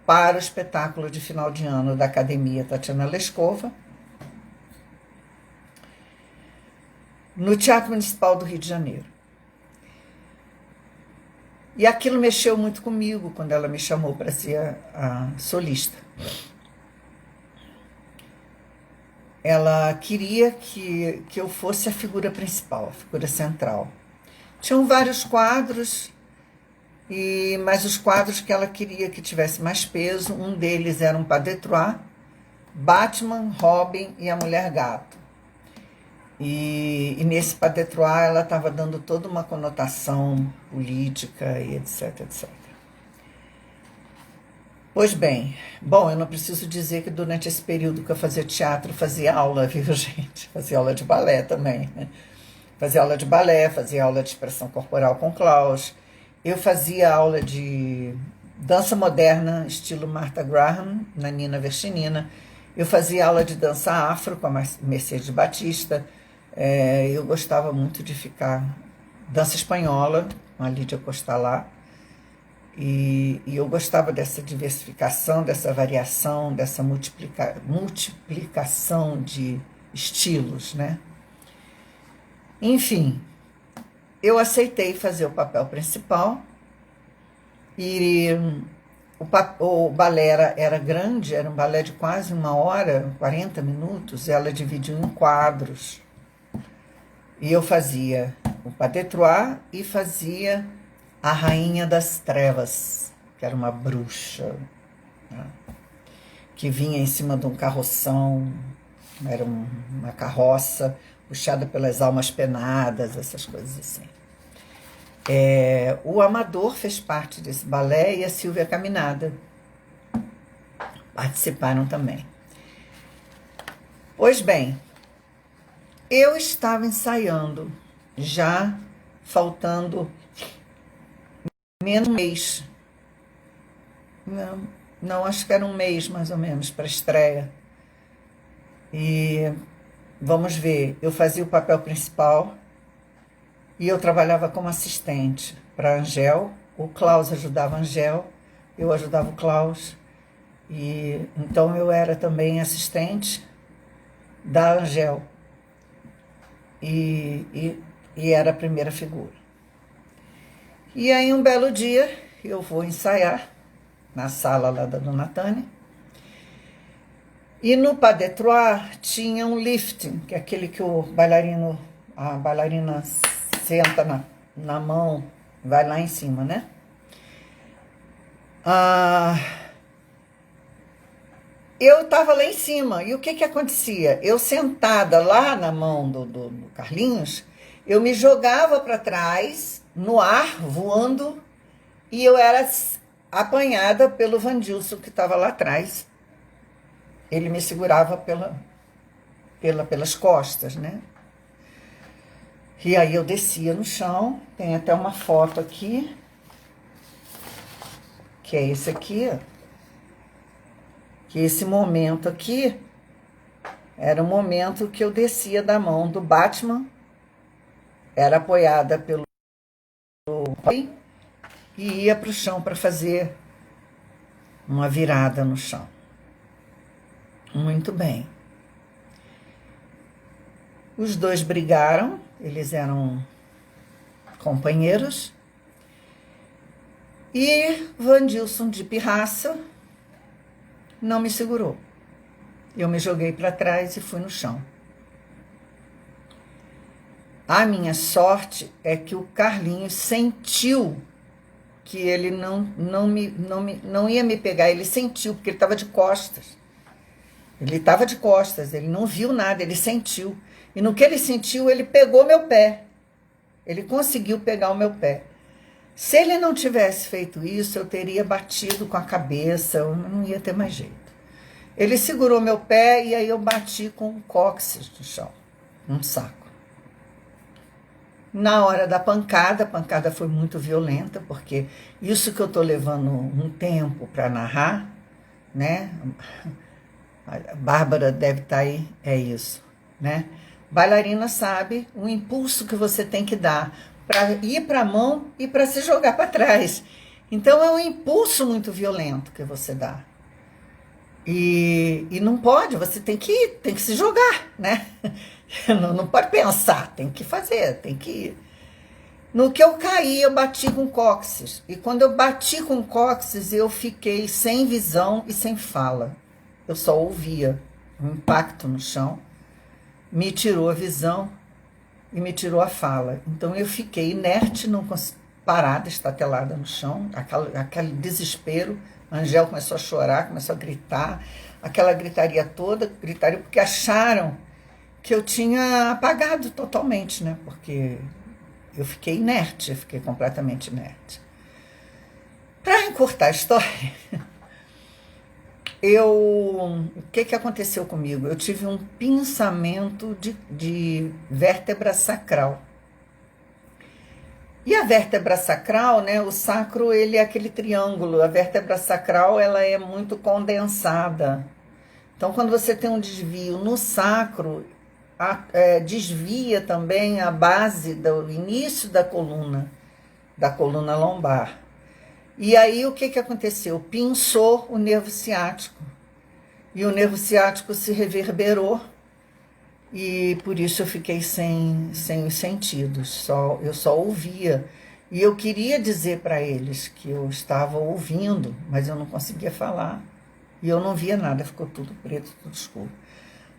para o espetáculo de final de ano da Academia Tatiana Lescova, no Teatro Municipal do Rio de Janeiro. E aquilo mexeu muito comigo quando ela me chamou para ser a solista. Ela queria que eu fosse a figura principal, a figura central. Tinham vários quadros, mas os quadros que ela queria que tivesse mais peso, um deles era um Pas de Trois, Batman, Robin e a Mulher Gato. E nesse Pas de Trois ela estava dando toda uma conotação política e etc, etc. Pois bem, bom, eu não preciso dizer que durante esse período que eu fazia teatro, fazia aula, viu, gente? Fazia aula de balé também, né? Fazia aula de balé, fazia aula de expressão corporal com Klaus. Eu fazia aula de dança moderna, estilo Martha Graham, na Nina Verchinina. Eu fazia aula de dança afro com a Mercedes Batista. Eu gostava muito de ficar dança espanhola, com a Lídia Costalá, e eu gostava dessa diversificação, dessa variação, dessa multiplicação de estilos, né? Enfim, eu aceitei fazer o papel principal e o balé era grande, era um balé de quase 1h, 40 minutos, ela dividiu em quadros. E eu fazia o Pas de Trois e fazia a Rainha das Trevas, que era uma bruxa, né, que vinha em cima de um carroção, era uma carroça puxada pelas almas penadas, essas coisas assim. O Amador fez parte desse balé e a Silvia Caminada participaram também. Pois bem, eu estava ensaiando, já faltando menos um mês. Não, acho que era um mês mais ou menos para a estreia. E vamos ver, eu fazia o papel principal e eu trabalhava como assistente para a Angel. O Klaus ajudava a Angel, eu ajudava o Klaus, e então eu era também assistente da Angel, e era a primeira figura. E aí um belo dia eu vou ensaiar na sala lá da Dona Tânia, e no pas de trois tinha um lifting, que é aquele que a bailarina senta na mão, vai lá em cima, né? Eu estava lá em cima, e o que acontecia? Eu sentada lá na mão do Carlinhos, eu me jogava para trás, no ar, voando, e eu era apanhada pelo Vandilson, que estava lá atrás. Ele me segurava pelas costas, né? E aí eu descia no chão, tem até uma foto aqui, que é esse aqui, ó. Que esse momento aqui era o momento que eu descia da mão do Batman, era apoiada pelo pai, e ia para o chão para fazer uma virada no chão. Muito bem. Os dois brigaram, eles eram companheiros, e Vandilson, de pirraça, não me segurou. Eu me joguei para trás e fui no chão. A minha sorte é que o Carlinhos sentiu que ele não ia me pegar. Ele sentiu, porque ele estava de costas. Ele estava de costas, ele não viu nada, ele sentiu. E no que ele sentiu, ele pegou meu pé. Ele conseguiu pegar o meu pé. Se ele não tivesse feito isso, eu teria batido com a cabeça, eu não ia ter mais jeito. Ele segurou meu pé e aí eu bati com o cóccix no chão, num saco. Na hora da pancada, a pancada foi muito violenta, porque isso que eu estou levando um tempo para narrar, né? A Bárbara deve estar aí, é isso, né? Bailarina sabe o impulso que você tem que dar para ir para a mão e para se jogar para trás. Então é um impulso muito violento que você dá. E não pode, você tem que se jogar, né? Não pode pensar, tem que fazer, tem que ir. No que eu caí, eu bati com o cóccix. E quando eu bati com o cóccix, eu fiquei sem visão e sem fala. Eu só ouvia um impacto no chão, me tirou a visão e me tirou a fala. Então eu fiquei inerte, não consegui, parada, estatelada no chão, aquele desespero. A Angel começou a chorar, começou a gritar, aquela gritaria toda, gritaria porque acharam que eu tinha apagado totalmente, né? Porque eu fiquei inerte, eu fiquei completamente inerte. Para encurtar a história, o que aconteceu comigo? Eu tive um pinçamento de vértebra sacral. E a vértebra sacral, né, o sacro, ele é aquele triângulo, a vértebra sacral, ela é muito condensada. Então, quando você tem um desvio no sacro, desvia também a base do início da coluna lombar. E aí, o que aconteceu? Pinçou o nervo ciático. E o nervo ciático se reverberou. E por isso eu fiquei sem os sentidos, eu só ouvia. E eu queria dizer para eles que eu estava ouvindo, mas eu não conseguia falar. E eu não via nada, ficou tudo preto, tudo escuro.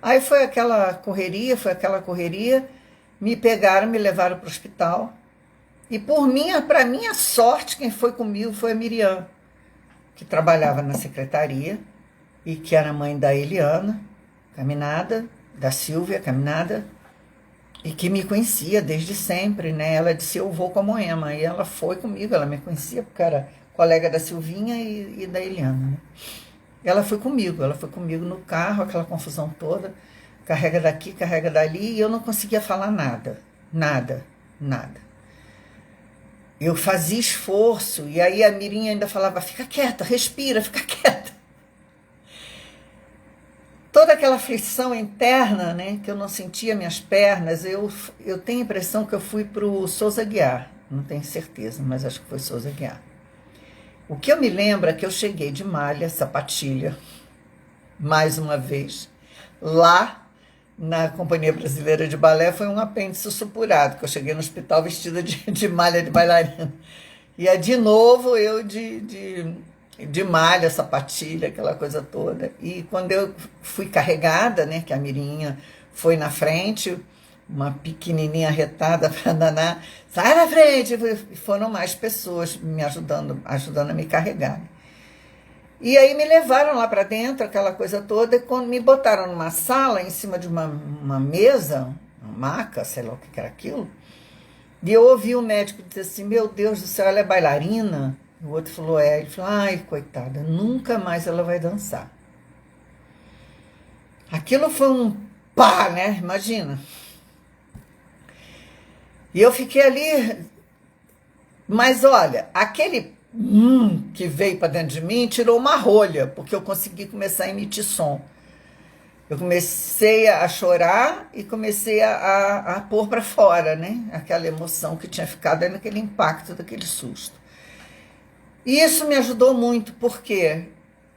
Aí foi aquela correria, me pegaram, me levaram para o hospital. E para minha sorte, quem foi comigo foi a Miriam, que trabalhava na secretaria e que era mãe da Eliana Caminada, da Silvia Caminada, e que me conhecia desde sempre, né? Ela disse, eu vou com a Moema, e ela foi comigo, ela me conhecia, porque era colega da Silvinha e da Eliana, né? Ela foi comigo no carro, aquela confusão toda, carrega daqui, carrega dali, e eu não conseguia falar nada. Eu fazia esforço, e aí a Mirinha ainda falava, fica quieta, respira, fica quieta. Toda aquela aflição interna, né, que eu não sentia minhas pernas, eu tenho a impressão que eu fui para o Souza Guiar, não tenho certeza, mas acho que foi Souza Guiar. O que eu me lembro é que eu cheguei de malha, sapatilha, mais uma vez, lá na Companhia Brasileira de Balé, foi um apêndice supurado, que eu cheguei no hospital vestida de malha de bailarina. E é de novo eu de malha, sapatilha, aquela coisa toda. E quando eu fui carregada, né, que a Mirinha foi na frente, uma pequenininha retada para danar, sai da frente! E foram mais pessoas me ajudando a me carregar. E aí me levaram lá para dentro, aquela coisa toda, e quando me botaram numa sala, em cima de uma mesa, uma maca, sei lá o que era aquilo, e eu ouvi o médico dizer assim, meu Deus do céu, ela é bailarina? O outro falou, é. Ele falou, ai, coitada, nunca mais ela vai dançar. Aquilo foi um pá, né? Imagina. E eu fiquei ali, mas olha, aquele que veio para dentro de mim tirou uma rolha, porque eu consegui começar a emitir som. Eu comecei a chorar e comecei a pôr para fora, né? Aquela emoção que tinha ficado aí naquele impacto daquele susto. E isso me ajudou muito, porque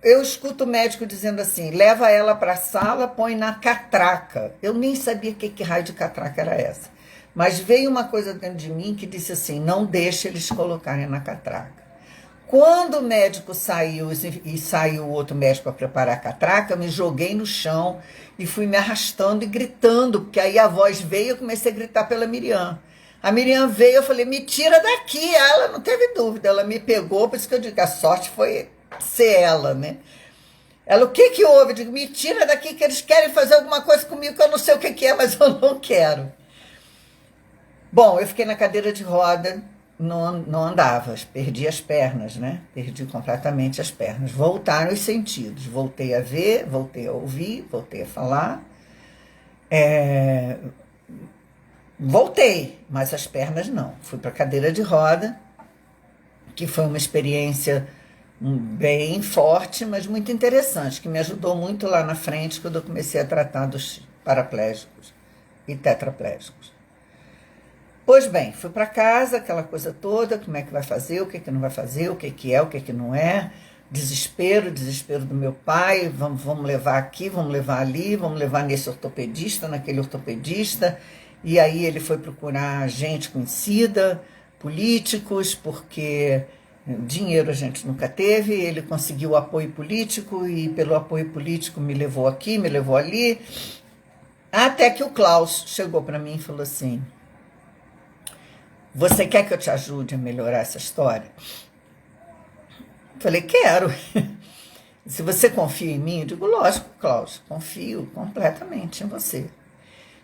eu escuto o médico dizendo assim, leva ela para a sala, põe na catraca. Eu nem sabia que raio de catraca era essa. Mas veio uma coisa dentro de mim que disse assim, não deixe eles colocarem na catraca. Quando o médico saiu e saiu o outro médico para preparar a catraca, eu me joguei no chão e fui me arrastando e gritando, porque aí a voz veio e eu comecei a gritar pela Miriam. A Miriam veio, eu falei, me tira daqui. Ela não teve dúvida, ela me pegou, por isso que eu digo que a sorte foi ser ela, né? Ela, o que que houve? Eu digo, me tira daqui que eles querem fazer alguma coisa comigo que eu não sei o que que é, mas eu não quero. Bom, eu fiquei na cadeira de roda, não andava, perdi as pernas, né? Perdi completamente as pernas. Voltaram os sentidos, voltei a ver, voltei a ouvir, voltei a falar. Voltei, mas as pernas não. Fui para a cadeira de roda, que foi uma experiência bem forte, mas muito interessante, que me ajudou muito lá na frente, quando eu comecei a tratar dos paraplégicos e tetraplégicos. Pois bem, fui para casa, aquela coisa toda, como é que vai fazer, o que que não vai fazer, o que é, o que não é, desespero do meu pai, vamos levar aqui, vamos levar ali, vamos levar nesse ortopedista, naquele ortopedista, e aí ele foi procurar gente conhecida, políticos, porque dinheiro a gente nunca teve, ele conseguiu o apoio político, e pelo apoio político me levou aqui, me levou ali, até que o Klaus chegou para mim e falou assim, você quer que eu te ajude a melhorar essa história? Falei, quero. Se você confia em mim, eu digo, lógico, Klaus, confio completamente em você.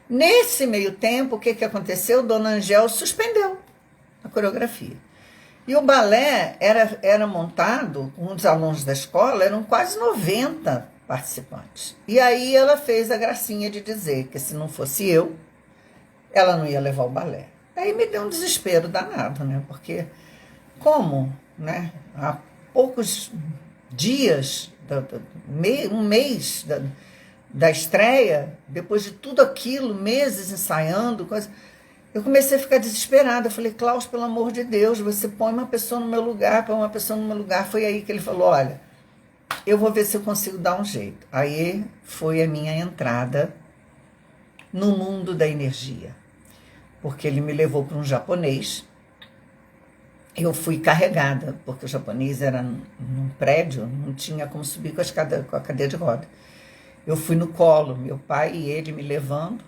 Nesse meio tempo, o que aconteceu? Dona Angel suspendeu a coreografia. E o balé era montado, um dos alunos da escola, eram quase 90 participantes. E aí ela fez a gracinha de dizer que se não fosse eu, ela não ia levar o balé. Aí me deu um desespero danado, né? Porque como, né? Há poucos dias, um mês da estreia, depois de tudo aquilo, meses ensaiando, eu comecei a ficar desesperada. Eu falei, Klaus, pelo amor de Deus, você põe uma pessoa no meu lugar, põe uma pessoa no meu lugar. Foi aí que ele falou, olha, eu vou ver se eu consigo dar um jeito. Aí foi a minha entrada no mundo da energia. Porque ele me levou para um japonês, eu fui carregada, porque o japonês era num prédio, não tinha como subir com a cadeira de roda. Eu fui no colo, meu pai e ele me levando,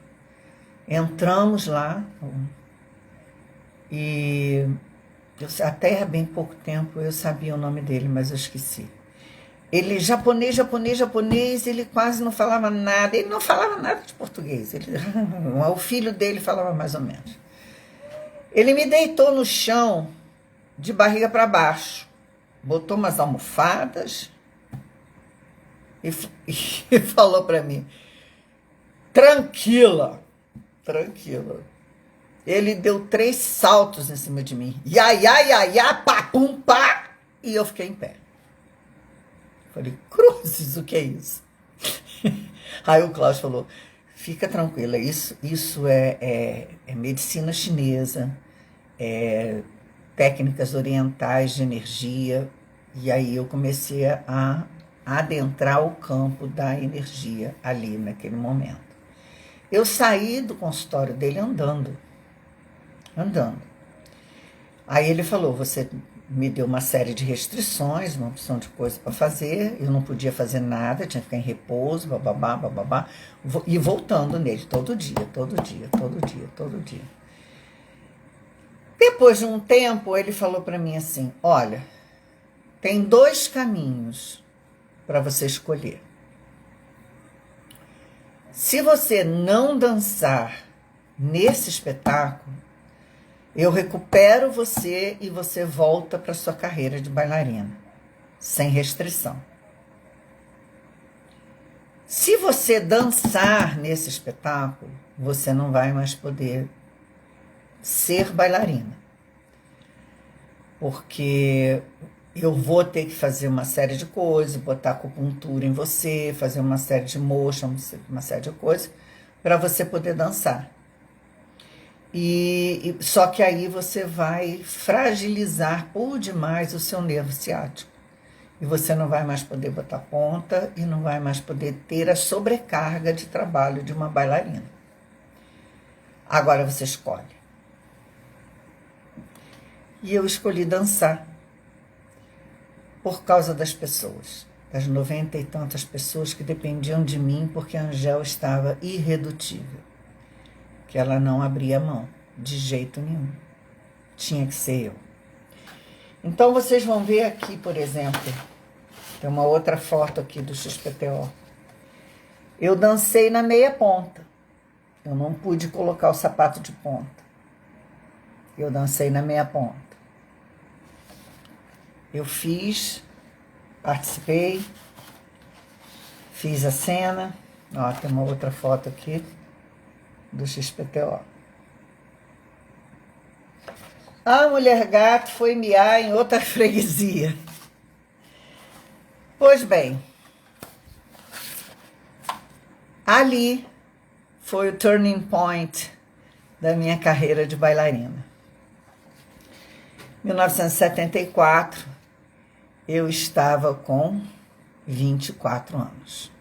entramos lá, e até há bem pouco tempo eu sabia o nome dele, mas eu esqueci. Ele, japonês, ele quase não falava nada. Ele não falava nada de português. O filho dele falava mais ou menos. Ele me deitou no chão, de barriga para baixo. Botou umas almofadas e falou para mim, tranquila. Ele deu 3 saltos em cima de mim. Ia, pá, pum, pá. E eu fiquei em pé. Falei, cruzes, o que é isso? Aí o Klaus falou, fica tranquila, isso é medicina chinesa, técnicas orientais de energia, E aí eu comecei a adentrar o campo da energia ali naquele momento. Eu saí do consultório dele andando. Aí ele falou, você me deu uma série de restrições, uma opção de coisa para fazer, eu não podia fazer nada, tinha que ficar em repouso, bababá, e voltando nele todo dia. Depois de um tempo, ele falou para mim assim, olha, tem 2 caminhos para você escolher. Se você não dançar nesse espetáculo, eu recupero você e você volta para sua carreira de bailarina, sem restrição. Se você dançar nesse espetáculo, você não vai mais poder ser bailarina, porque eu vou ter que fazer uma série de coisas, botar acupuntura em você, fazer uma série de motion, uma série de coisas, para você poder dançar. Só que aí você vai fragilizar por demais o seu nervo ciático. E você não vai mais poder botar ponta e não vai mais poder ter a sobrecarga de trabalho de uma bailarina. Agora você escolhe. E eu escolhi dançar por causa das pessoas, das 90 e tantas pessoas que dependiam de mim porque a Angel estava irredutível. Que ela não abria mão, de jeito nenhum. Tinha que ser eu. Então, vocês vão ver aqui, por exemplo, tem uma outra foto aqui do XPTO. Eu dancei na meia ponta. Eu não pude colocar o sapato de ponta. Eu dancei na meia ponta. Eu participei, fiz a cena. Ó, tem uma outra foto aqui do XPTO. A mulher gato foi miar em outra freguesia. Pois bem, ali foi o turning point da minha carreira de bailarina. Em 1974, eu estava com 24 anos.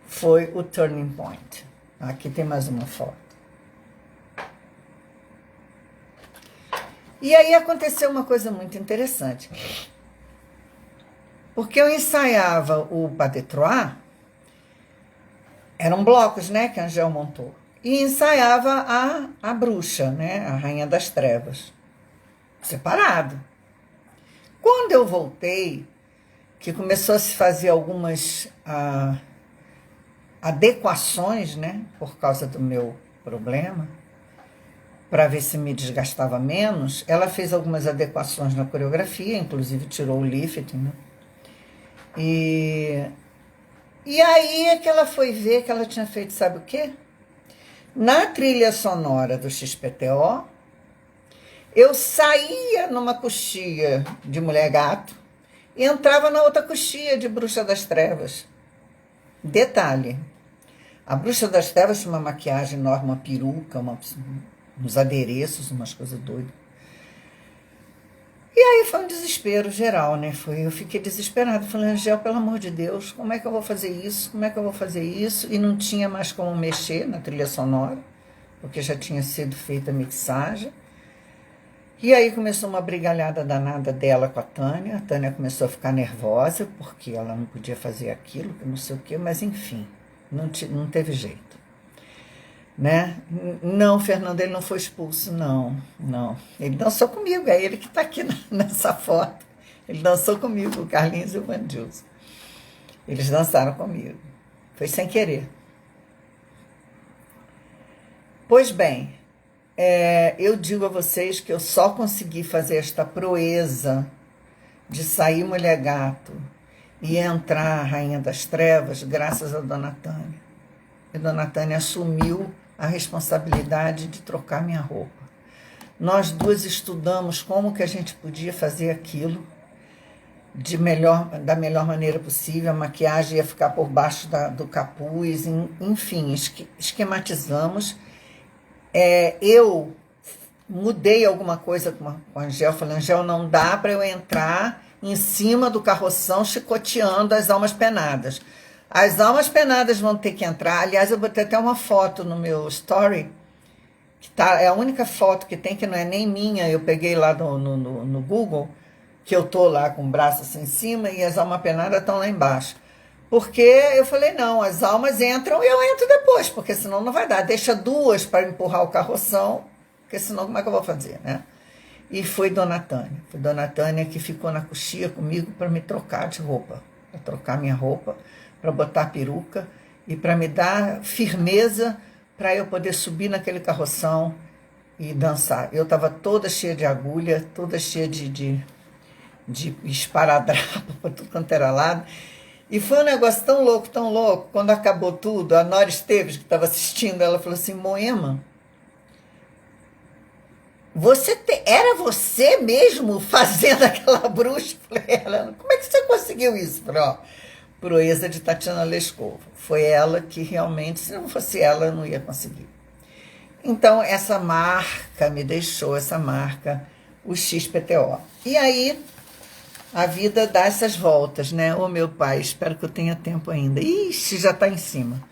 Foi o turning point. Aqui tem mais uma foto. E aí aconteceu uma coisa muito interessante. Porque eu ensaiava o Pas de Trois, eram blocos, né, que a Angel montou. E ensaiava a bruxa, né, a Rainha das Trevas, separado. Quando eu voltei, que começou a se fazer algumas adequações, né, por causa do meu problema, para ver se me desgastava menos, ela fez algumas adequações na coreografia, inclusive tirou o lifting, né? E aí é que ela foi ver que ela tinha feito, sabe o quê? Na trilha sonora do XPTO, eu saía numa coxia de mulher gato e entrava na outra coxia de Bruxa das Trevas. Detalhe, a Bruxa das Trevas tinha uma maquiagem enorme, uma peruca, uns adereços, umas coisas doidas. E aí foi um desespero geral, né? Eu fiquei desesperada. Falei, Angel, pelo amor de Deus, como é que eu vou fazer isso? Como é que eu vou fazer isso? E não tinha mais como mexer na trilha sonora, porque já tinha sido feita a mixagem. E aí começou uma brigalhada danada dela com a Tânia. A Tânia começou a ficar nervosa, porque ela não podia fazer aquilo, que não sei o quê, mas enfim, não teve jeito. Né? Não, Fernando, ele não foi expulso, não. Ele dançou comigo, é ele que está aqui nessa foto. Ele dançou comigo, o Carlinhos e o Vandilson. Eles dançaram comigo. Foi sem querer. Pois bem, eu digo a vocês que eu só consegui fazer esta proeza de sair mulher gato e entrar a Rainha das Trevas graças a Dona Tânia. E Dona Tânia assumiu a responsabilidade de trocar minha roupa. Nós duas estudamos como que a gente podia fazer aquilo da melhor maneira possível. A maquiagem ia ficar por baixo do capuz, enfim, esquematizamos. Eu mudei alguma coisa com a Angel, falei, Angel, não dá para eu entrar em cima do carroção, chicoteando as almas penadas. As almas penadas vão ter que entrar. Aliás, eu botei até uma foto no meu story, que tá, é a única foto que tem, que não é nem minha, eu peguei lá no Google, que eu tô lá com o braço assim em cima e as almas penadas estão lá embaixo. Porque eu falei, não, as almas entram e eu entro depois, porque senão não vai dar. Deixa duas para empurrar o carroção, porque senão como é que eu vou fazer, né? E foi Dona Tânia. Foi Dona Tânia que ficou na coxia comigo para me trocar de roupa. Para trocar minha roupa, para botar a peruca e para me dar firmeza para eu poder subir naquele carroção e dançar. Eu estava toda cheia de agulha, toda cheia de esparadrapo para tudo quanto era lado. E foi um negócio tão louco. Quando acabou tudo, a Nora Esteves, que estava assistindo, ela falou assim, Moema, era você mesmo fazendo aquela bruxa? Falei, ela, como é que você conseguiu isso? Falei, ó, proeza de Tatiana Lescova. Foi ela que realmente, se não fosse ela, eu não ia conseguir. Então, essa marca me deixou, essa marca, o XPTO. E aí, a vida dá essas voltas, né? Ô, meu pai, espero que eu tenha tempo ainda. Ixi, já está em cima.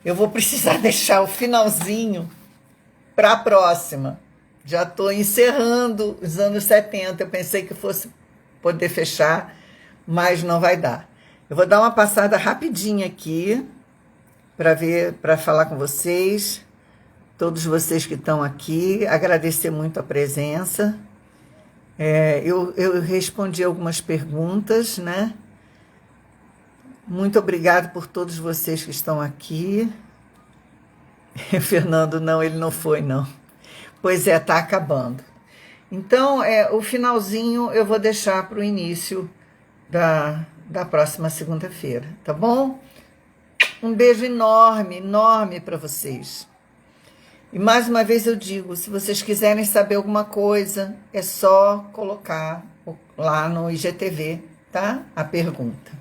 Eu vou precisar deixar o finalzinho para a próxima. Já estou encerrando os anos 70. Eu pensei que fosse poder fechar, mas não vai dar. Eu vou dar uma passada rapidinha aqui para falar com vocês, todos vocês que estão aqui, agradecer muito a presença. Eu respondi algumas perguntas, né? Muito obrigado por todos vocês que estão aqui. Fernando, não, ele não foi, não. Pois é, tá acabando. Então, o finalzinho eu vou deixar para o início da próxima segunda-feira, tá bom? Um beijo enorme, enorme para vocês. E mais uma vez eu digo, se vocês quiserem saber alguma coisa, é só colocar lá no IGTV, tá? A pergunta.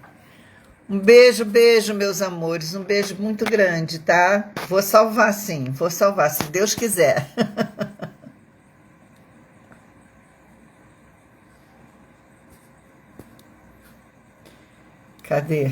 Um beijo, beijo, meus amores. Um beijo muito grande, tá? Vou salvar sim, vou salvar, se Deus quiser. Cadê?